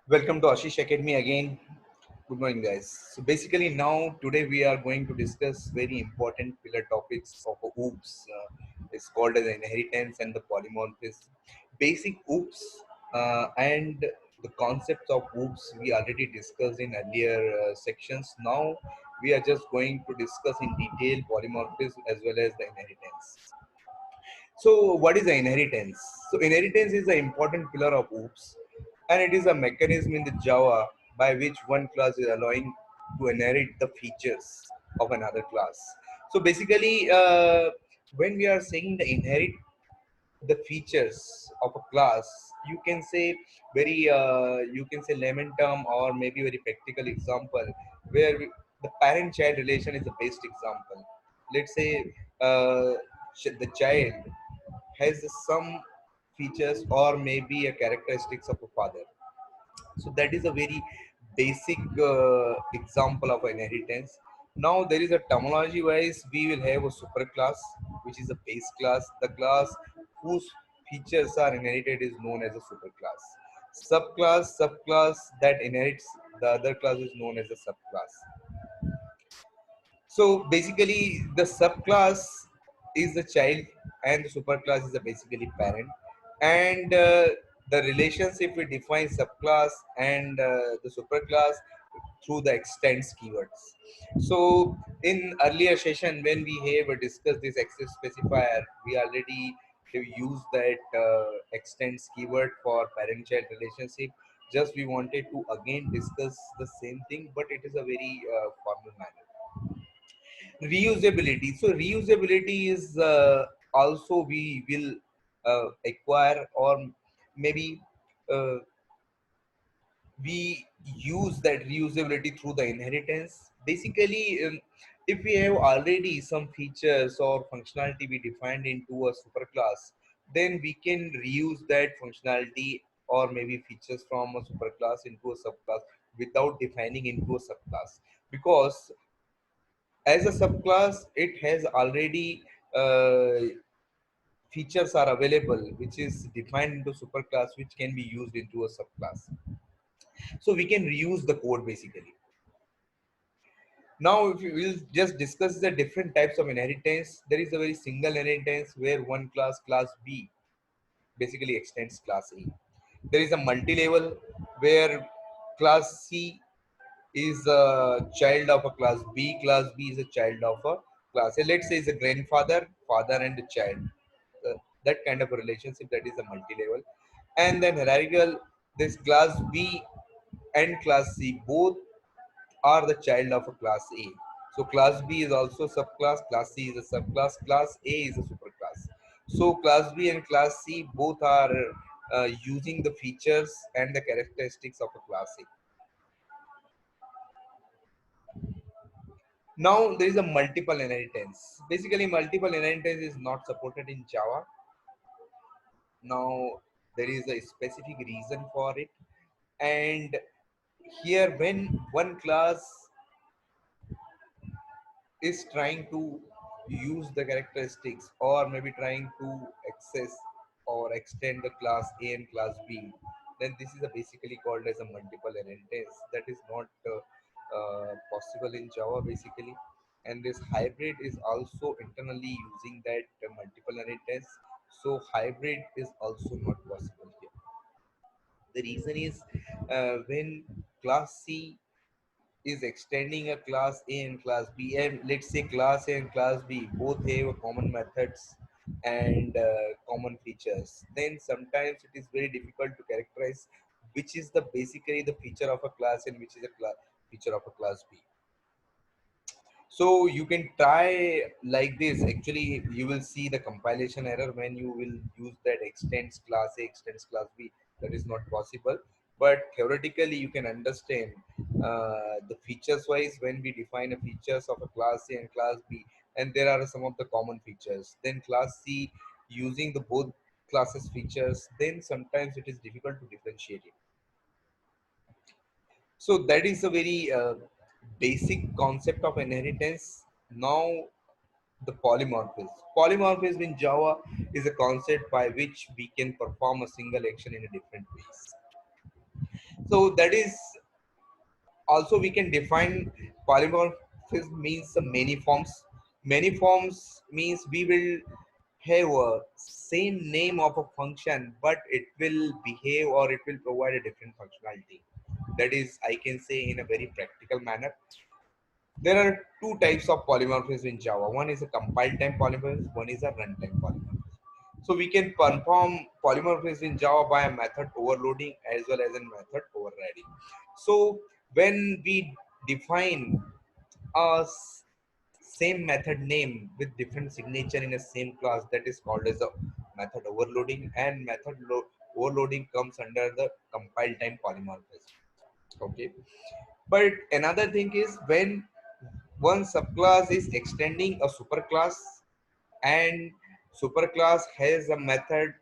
Welcome to Ashish Academy again. Good morning, guys. So basically, now today we are going to discuss very important pillar topics of OOPS. It's called as inheritance and the polymorphism. Basic OOPS and the concepts of OOPS we already discussed in earlier sections. Now we are just going to discuss in detail polymorphism as well as the inheritance. So, what is the inheritance? So, inheritance is an important pillar of OOPS, and it is a mechanism in the Java by which one class is allowing to inherit the features of another class. So, basically, when we are saying the inherit the features of a class, you can say you can say layman term or maybe very practical example where the parent-child relation is the best example. Let's say the child has some features or maybe a characteristics of a father. So that is a very basic example of inheritance. Now there is a terminology wise we will have a superclass, which is a base class. The class whose features are inherited is known as a superclass. Subclass that inherits the other class is known as a subclass. So basically, the subclass is the child, and the superclass is the basically parent. And the relationship we define subclass and the superclass through the extends keywords. So in earlier session when we have discussed this access specifier, we already have used that extends keyword for parent-child relationship. Just we wanted to again discuss the same thing, but it is a very formal manner. Reusability. So reusability is also we will acquire or maybe uh, we use that reusability through the inheritance. Basically, if we have already some features or functionality we defined into a superclass, then we can reuse that functionality or maybe features from a superclass into a subclass without defining into a subclass, because as a subclass it has already features are available which is defined into superclass which can be used into a subclass, so we can reuse the code basically. Now if we will just discuss the different types of inheritance, there is a very single inheritance where one class B basically extends class A. There is a multi-level where class C is a child of a class B. Class B is a child of a class A. Let's say it's a grandfather, father, and a child. That kind of a relationship, that is a multi-level. And then hierarchical, this class B and class C both are the child of a class A. So class B is also subclass, class C is a subclass, class A is a superclass. So class B and class C both are using the features and the characteristics of a class A. Now there is a multiple inheritance. Basically, multiple inheritance is not supported in Java. Now there is a specific reason for it. And here, when one class is trying to use the characteristics or maybe trying to access or extend the class A and class B, then this is a basically called as a multiple inheritance. That is not possible in Java basically. And this hybrid is also internally using that multiple inheritance. So hybrid is also not possible here. The reason is when class C is extending a class A and class B, and let's say class A and class B both have common methods and common features, then sometimes it is very difficult to characterize which is the basically the feature of a class and which is a feature of a class B. So you can try like this. Actually, you will see the compilation error when you will use that extends class A, extends class B. That is not possible. But theoretically, you can understand the features wise when we define a features of a class A and class B, and there are some of the common features. Then class C using the both classes features, then sometimes it is difficult to differentiate it. So that is a very basic concept of inheritance. Now the polymorphism. Polymorphism in Java is a concept by which we can perform a single action in a different ways. So that is also we can define polymorphism means many forms. Many forms means we will have a same name of a function, but it will behave or it will provide a different functionality. That is, I can say in a very practical manner. There are two types of polymorphism in Java. One is a compile time polymorphism, one is a runtime polymorphism. So we can perform polymorphism in Java by a method overloading as well as a method overriding. So when we define a same method name with different signature in a same class, that is called as a method overloading, and overloading comes under the compile time polymorphism. Okay, but another thing is when one subclass is extending a superclass and superclass has a method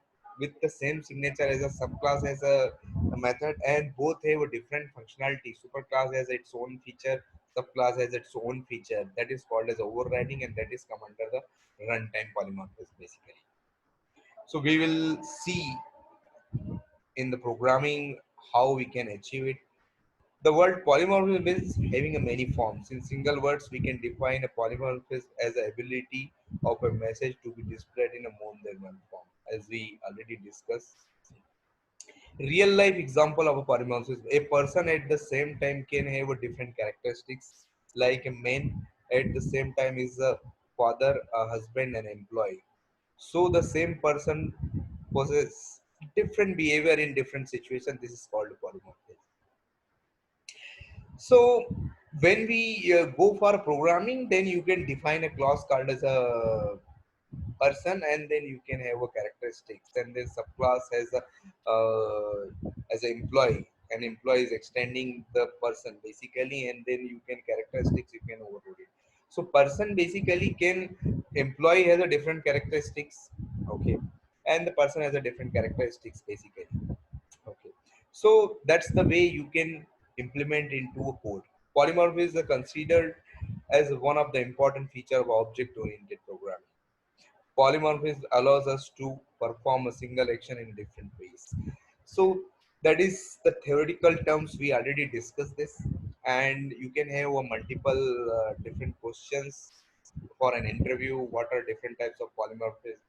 with the same signature as a subclass has a method, and both have a different functionality. Superclass has its own feature, subclass has its own feature, that is called as overriding, and that is come under the runtime polymorphism basically. So we will see in the programming how we can achieve it. The word polymorphism is having a many forms. In single words, we can define a polymorphism as the ability of a message to be displayed in a more than one form, as we already discussed. Real life example of a polymorphism: a person at the same time can have a different characteristics, like a man at the same time is a father, a husband, and employee. So the same person possesses different behavior in different situations. This is called polymorphism. So when we go for programming, then you can define a class called as a person, and then you can have a characteristics, and then subclass as an employee. An employee is extending the person basically, and then you can characteristics you can overload it. So person basically can employee has a different characteristics, okay, and the person has a different characteristics basically. Okay. So that's the way you can implement into a code. Polymorphism is considered as one of the important feature of object-oriented programming. Polymorphism allows us to perform a single action in different ways. So that is the theoretical terms. We already discussed this, and you can have a multiple different questions for an interview. What are different types of polymorphism?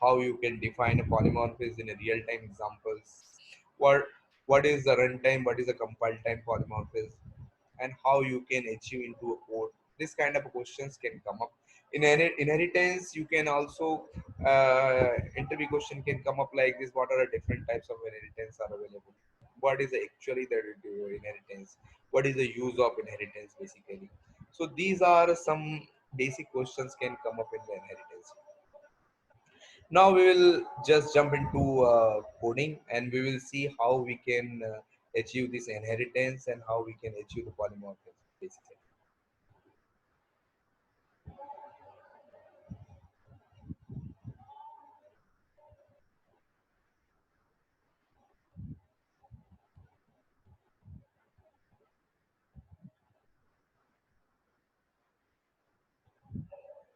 How you can define a polymorphism in a real-time examples? What what is the runtime? What is the compile time polymorphism? And how you can achieve into a code? This kind of questions can come up. In inheritance, you can also interview question can come up like this: what are the different types of inheritance are available? What is actually the inheritance? What is the use of inheritance basically? So these are some basic questions can come up in the inheritance. Now we will just jump into coding, and we will see how we can achieve this inheritance and how we can achieve the polymorphism basically.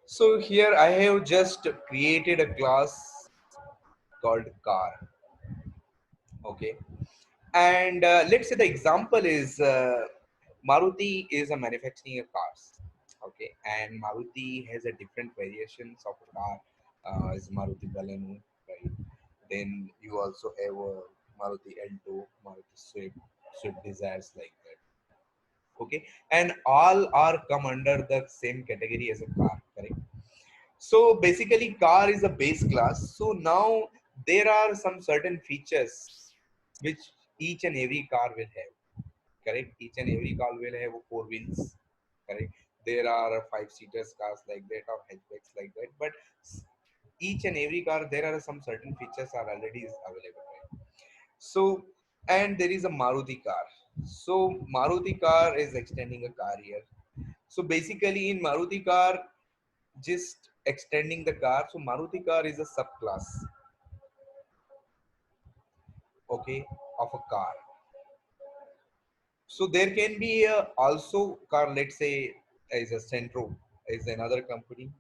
So here I have just created a class called car. Okay, and let's say the example is Maruti is a manufacturing of cars. Okay, and Maruti has a different variations of a car, is Maruti Baleno, right? Then you also have a Maruti Alto, Maruti Swift, Swift Desires like that. Okay, and all are come under the same category as a car, correct? So basically, car is a base class. So now there are some certain features which each and every car will have. Correct? Each and every car will have four wheels. Correct? There are five-seaters cars like that or hatchbacks like that. But each and every car, there are some certain features are already is available. Right? So, and there is a Maruti car. So Maruti car is extending a car here. So basically, in Maruti car, just extending the car. So Maruti car is a subclass, okay, of a car. So there can be a also car. Let's say is a Centro is another company.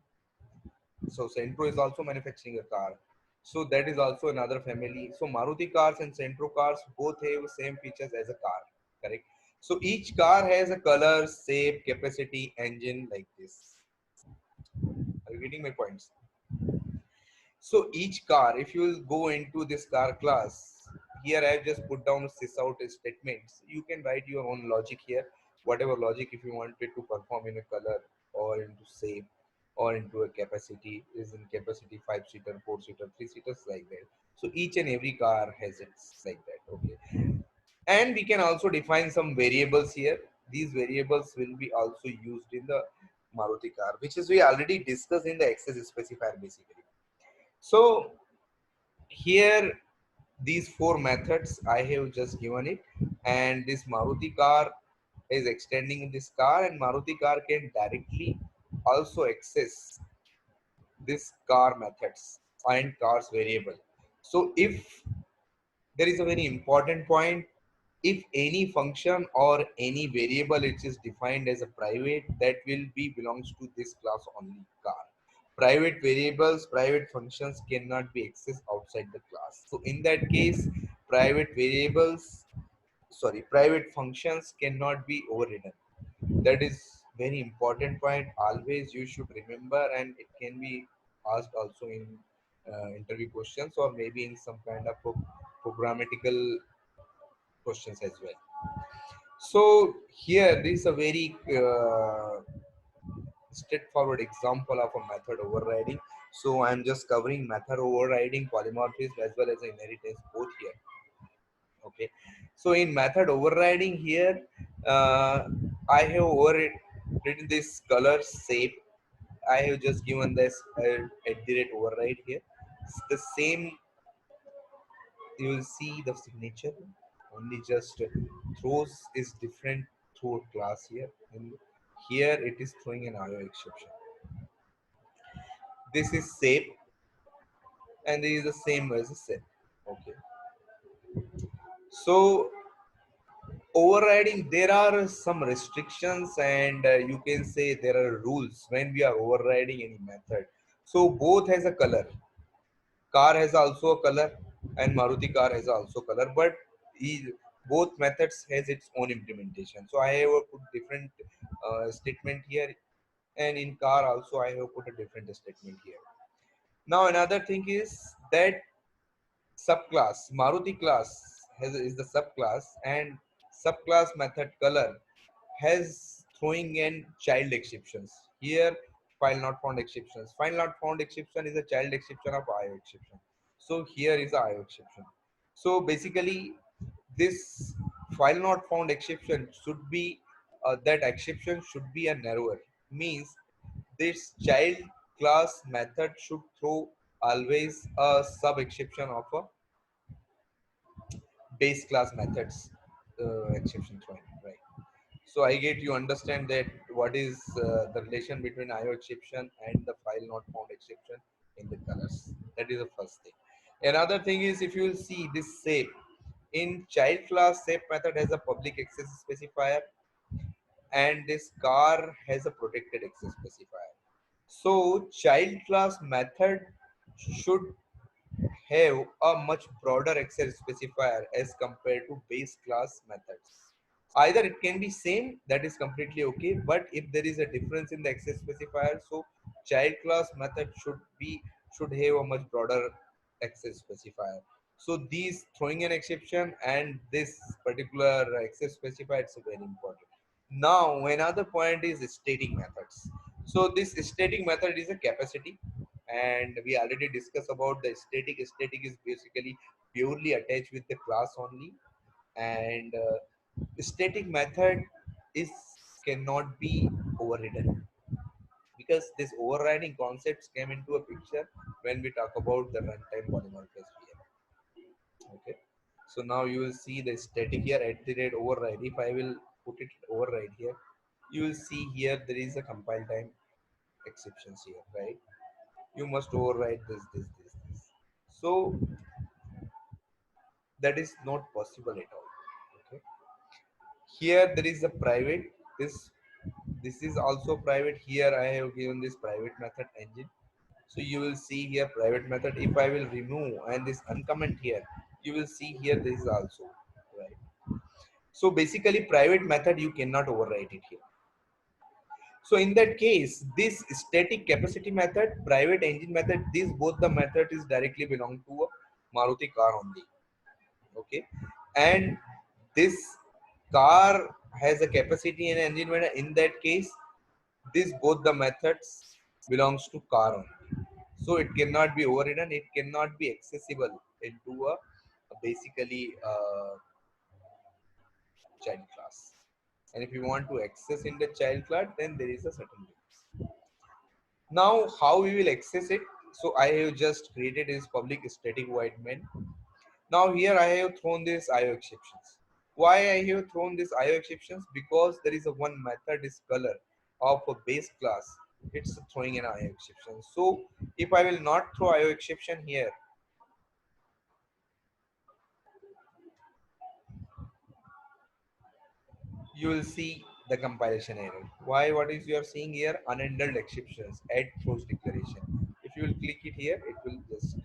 So Centro is also manufacturing a car. So that is also another family. So Maruti cars and Centro cars both have same features as a car. correct? So each car has a color, shape, capacity, engine like this. Are you getting my points? So each car, if you will go into this car class, here I have just put down sys out statements. You can write your own logic here, whatever logic if you wanted to perform in a color or into shape or into a capacity, is in capacity 5-seater, 4-seater, 3-seaters like that. So each and every car has its like that. Okay. And we can also define some variables here. These variables will be also used in the Maruti car, which is we already discussed in the access specifier basically. So here these four methods I have just given it, and this Maruti car is extending this car, and Maruti car can directly also access this car methods and cars variable. So if there is a very important point, if any function or any variable which is defined as a private, that will be belongs to this class only car. Private variables, private functions cannot be accessed outside the class. So in that case, private variables, sorry, private functions cannot be overridden. That is very important point. Always you should remember, and it can be asked also in interview questions or maybe in some kind of programmatical questions as well. So here this is a very straightforward example of a method overriding. So I'm just covering method overriding, polymorphism as well as inheritance both here. Okay. So in method overriding here, I have overridden this color shape. I have just given this at the rate override here. It's the same, you will see the signature, only just throws is different through class here, and here it is throwing an IO exception. This is shape, and this is the same as a set. Okay. So overriding, there are some restrictions, and you can say there are rules when we are overriding any method. So both has a color, car has also a color, and Maruti car has also color, but both methods has its own implementation. So I have put different statement here, and in car also I have put a different statement here. Now another thing is that subclass Maruti class is the subclass, and subclass method color has throwing in child exceptions here. File not found exceptions, file not found exception is a child exception of IO exception. So here is the IO exception. So basically this file not found exception should be that exception should be a narrower, means this child class method should throw always a sub exception of a base class methods exception throwing, right? So I get you understand that what is the relation between IO exception and the file not found exception in the colors. That is the first thing. Another thing is, if you will see this shape in child class, shape method has a public access specifier, and this car has a protected access specifier. So child class method should have a much broader access specifier as compared to base class methods. Either it can be same, that is completely okay, but if there is a difference in the access specifier, so child class method should have a much broader access specifier. So these throwing an exception and this particular access specifier, it's very important. Now another point is static methods. So this static method is a capacity, and we already discussed about the static. Static is basically purely attached with the class only, and static method is cannot be overridden, because this overriding concepts came into a picture when we talk about the runtime polymorphism here. Okay, so now you will see the static here at the rate override. If I will put it override here, you will see here there is a compile time exceptions here, right? You must override this. So that is not possible at all. Okay, here there is a private, this is also private. Here I have given this private method engine. So you will see here private method. If I will remove and this uncomment here, you will see here this is also right. So basically private method you cannot overwrite it here. So in that case, this static capacity method, private engine method, these both the method is directly belong to a Maruti car only. Okay, and this car has a capacity and engine method. In that case, this both the methods belongs to car only. So it cannot be overridden. It cannot be accessible into a basically child class. And if you want to access in the child class, then there is a certain limits. Now, how we will access it? So I have just created this public static void main. Now here I have thrown this IO exceptions. Why I have thrown this IO exceptions? Because there is a one method is color of a base class. It's throwing an IO exception. So if I will not throw IO exception here, you will see the compilation error. Why? What is you are seeing here? Unhandled exceptions. Add throws declaration. If you will click it here, it will just click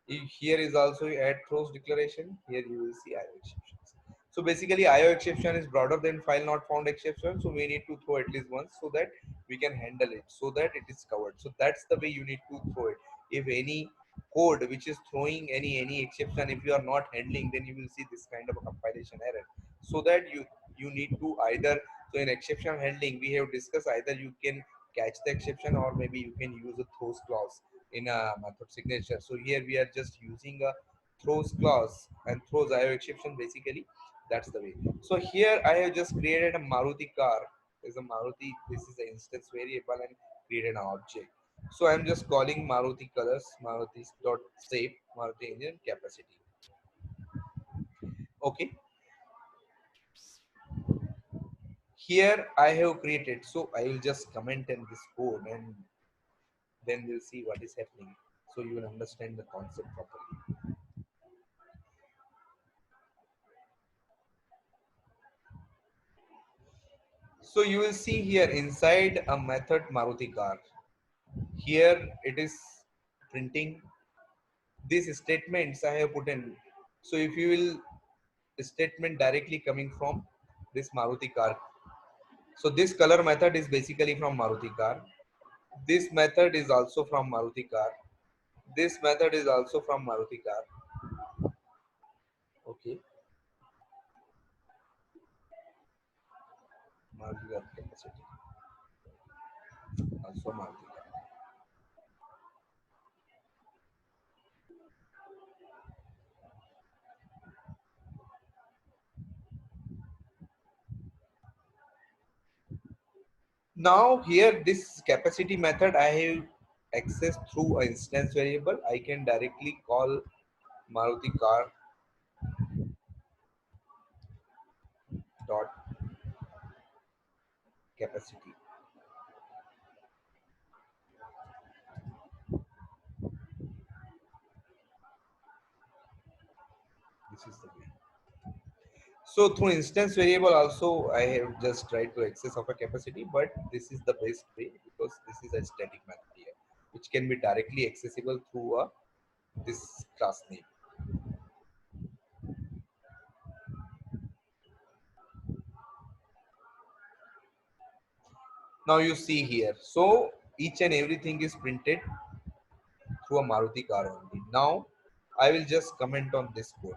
it. Here is also add throws declaration. Here you will see IO exceptions. So basically IO exception is broader than file not found exception. So we need to throw at least once so that we can handle it, so that it is covered. So that's the way you need to throw it. If any code which is throwing any exception, if you are not handling, then you will see this kind of a compilation error. So that you need to either, so in exception handling we have discussed, either you can catch the exception or maybe you can use a throws clause in a method signature. So here we are just using a throws clause and throws IO exception basically. That's the way. So here I have just created a Maruti car. Is a Maruti. This is an instance variable and created an object. So I'm just calling Maruti colors, Maruti dot shape, Maruti engine capacity. Okay. Here I have created. So I will just comment in this code and then we'll see what is happening. So you will understand the concept properly. So you will see here inside a method Maruti car. Here it is printing these statements I have put in. So if you will statement directly coming from this Maruti car. So this color method is basically from Maruti car. This method is also from Maruti car. This method is also from Maruti car. Okay. Maruti car capacity. Also Maruti car. Now here this capacity method I have access through an instance variable. I can directly call Maruti car dot capacity. This is the way. So through instance variable also I have just tried to access of a capacity, but this is the best way because this is a static method here, which can be directly accessible through a this class name. Now you see here. So each and everything is printed through a Maruti car only. Now I will just comment on this code.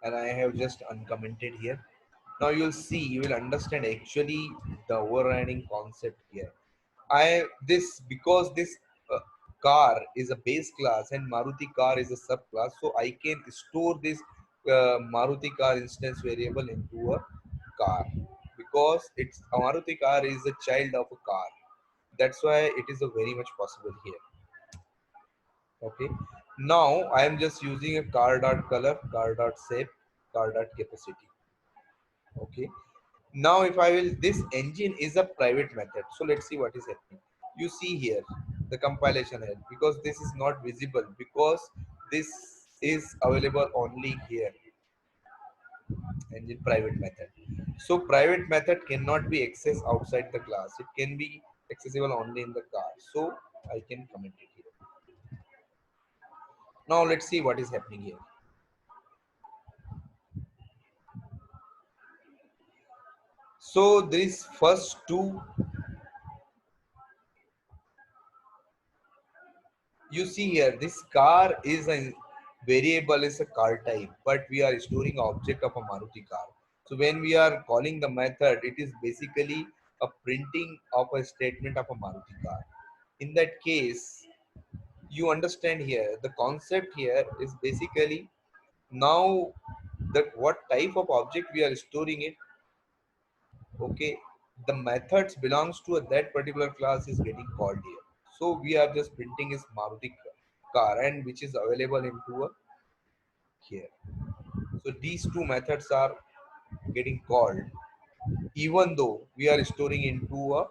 And I have just uncommented here. Now you'll see, you will understand actually the overriding concept here. I this because this car is a base class and Maruti car is a subclass, so I can store this Maruti car instance variable into a car because it's a Maruti car is a child of a car. That's why it is a very much possible here. Okay. Now I am just using a car dot color, car dot shape, car dot capacity. Okay. Now if I will, this engine is a private method. So let's see what is happening. You see here the compilation help, because this is not visible, because this is available only here and in private method. So private method cannot be accessed outside the class. It can be accessible only in the car. So I can comment it here. Now let's see what is happening here. So these first two, you see here, this car is a variable, is a car type, but we are storing object of a Maruti car. So when we are calling the method, it is basically a printing of a statement of a Maruti car. In that case, you understand here, the concept here is basically, now that what type of object we are storing it, okay, the methods belongs to that particular class is getting called here. So we are just printing is Maruti car, and which is available into a here. So these two methods are getting called even though we are storing into a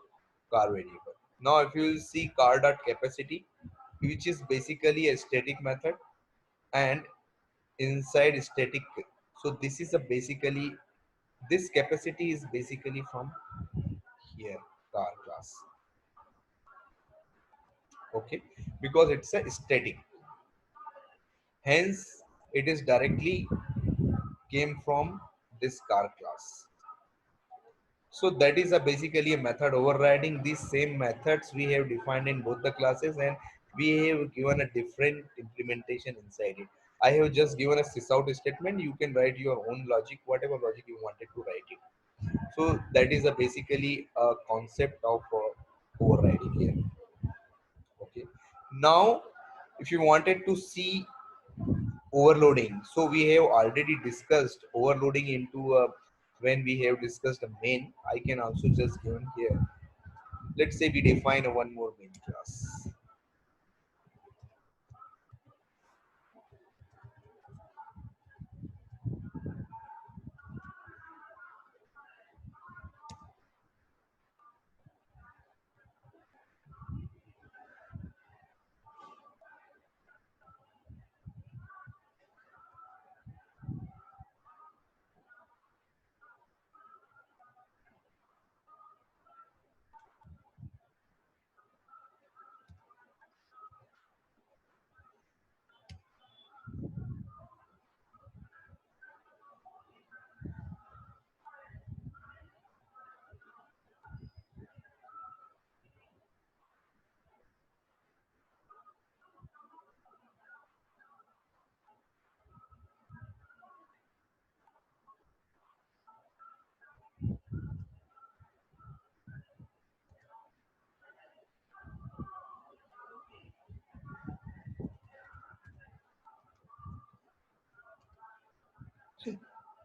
car variable. Now if you will see car dot capacity, which is basically a static method, and inside static, so this is a basically, this capacity is basically from here car class, okay, because it's a static, hence it is directly came from this car class. So that is a basically a method overriding these same methods we have defined in both the classes, and we have given a different implementation inside it. I have just given a sysout statement. You can write your own logic, whatever logic you wanted to write it. So that is a basically a concept of overriding here. Okay. Now, if you wanted to see overloading, so we have already discussed overloading into when we have discussed a main. I can also just given here. Let's say we define a one more main class.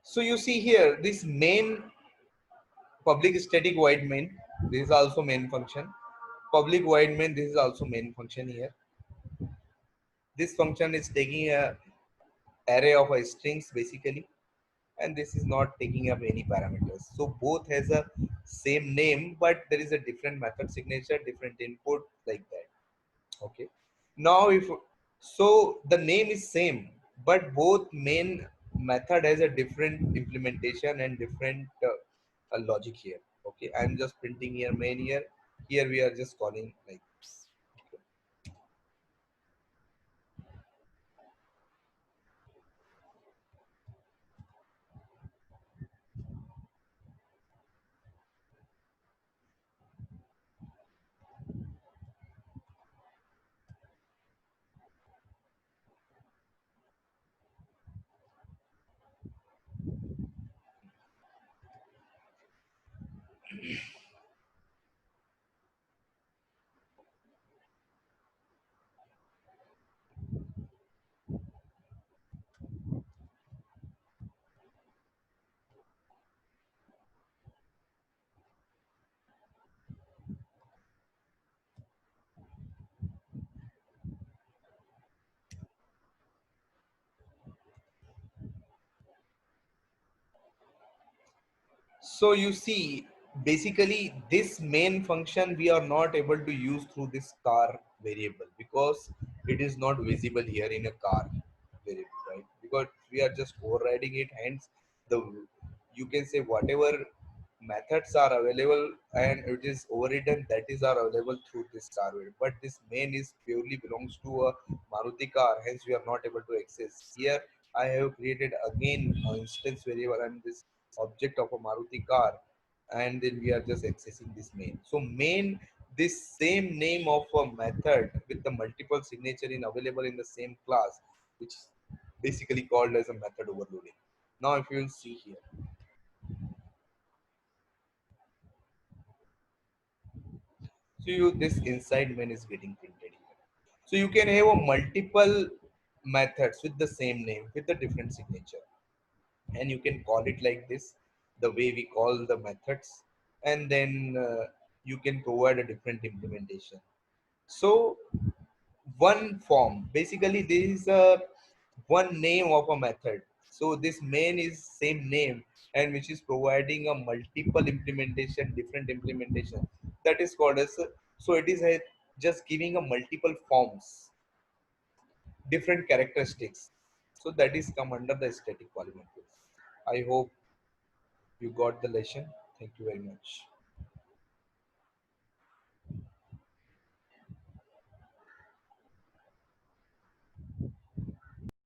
So you see here this main public static void main. This is also main function. Public void main. This is also main function here. This function is taking a array of strings basically, and this is not taking up any parameters. So both has a same name, but there is a different method signature, different input like that. Okay. Now if so, the name is same, but both main method has a different implementation and different logic here. Okay, I'm just printing here main here. Here we are just calling like this. So you see, basically this main function we are not able to use through this car variable because it is not visible here in a car variable, right? Because we are just overriding it, hence the you can say whatever methods are available and it is overridden, that is are available through this car variable. But this main is purely belongs to a Maruti car, hence we are not able to access. Here I have created again an instance variable and this object of a Maruti car, and then we are just accessing this main. So main, this same name of a method with the multiple signature in available in the same class, which is basically called as a method overloading. Now if you will see here, so you this inside main is getting printed here. So you can have a multiple methods with the same name with a different signature, and you can call it like this, the way we call the methods, and then you can provide a different implementation. So one form, basically this is a one name of a method. So this main is same name, and which is providing a multiple implementation, different implementation, that is called as so it is a, just giving a multiple forms, different characteristics. So that is come under the static polynomials. I hope you got the lesson. Thank you very much.